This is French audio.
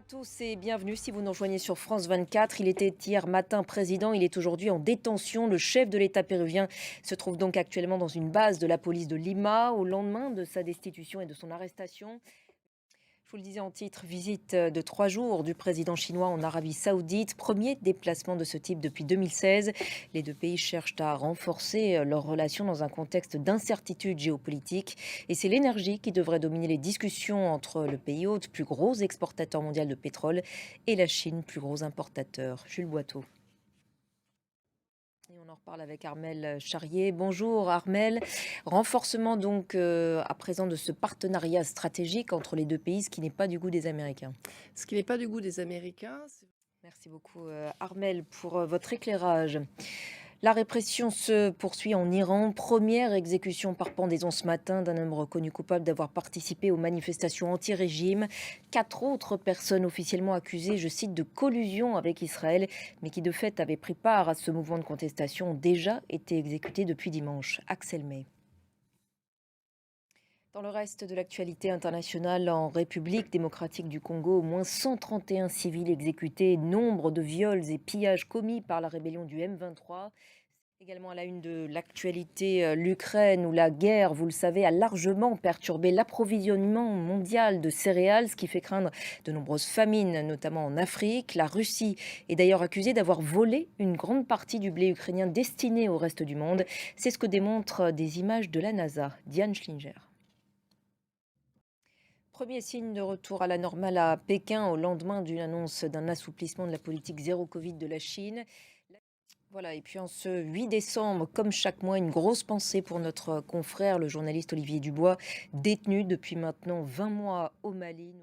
Tous et bienvenue si vous nous rejoignez sur France 24. Il était hier matin président, il est aujourd'hui en détention. Le chef de l'État péruvien se trouve donc actuellement dans une base de la police de Lima au lendemain de sa destitution et de son arrestation. Je vous le disais en titre, visite de 3 jours du président chinois en Arabie Saoudite, premier déplacement de ce type depuis 2016. Les deux pays cherchent à renforcer leurs relations dans un contexte d'incertitude géopolitique. Et c'est l'énergie qui devrait dominer les discussions entre le pays hôte, plus gros exportateur mondial de pétrole, et la Chine, plus gros importateur. Jules Boiteau. Et on en reparle avec Armel Charrier. Bonjour Armel. Renforcement donc à présent de ce partenariat stratégique entre les deux pays, ce qui n'est pas du goût des Américains. Ce qui n'est pas du goût des Américains, c'est Merci beaucoup Armel pour votre éclairage. La répression se poursuit en Iran. Première exécution par pendaison ce matin d'un homme reconnu coupable d'avoir participé aux manifestations anti-régime. 4 autres personnes officiellement accusées, je cite, de collusion avec Israël, mais qui de fait avaient pris part à ce mouvement de contestation, ont déjà été exécutées depuis dimanche. Axel May. Dans le reste de l'actualité internationale, en République démocratique du Congo, au moins 131 civils exécutés, nombre de viols et pillages commis par la rébellion du M23. Également à la une de l'actualité, l'Ukraine où la guerre, vous le savez, a largement perturbé l'approvisionnement mondial de céréales, ce qui fait craindre de nombreuses famines, notamment en Afrique. La Russie est d'ailleurs accusée d'avoir volé une grande partie du blé ukrainien destiné au reste du monde. C'est ce que démontrent des images de la NASA. Diane Schlinger. Premier signe de retour à la normale à Pékin au lendemain d'une annonce d'un assouplissement de la politique zéro Covid de la Chine. Voilà, et puis en ce 8 décembre, comme chaque mois, une grosse pensée pour notre confrère, le journaliste Olivier Dubois, détenu depuis maintenant 20 mois au Mali.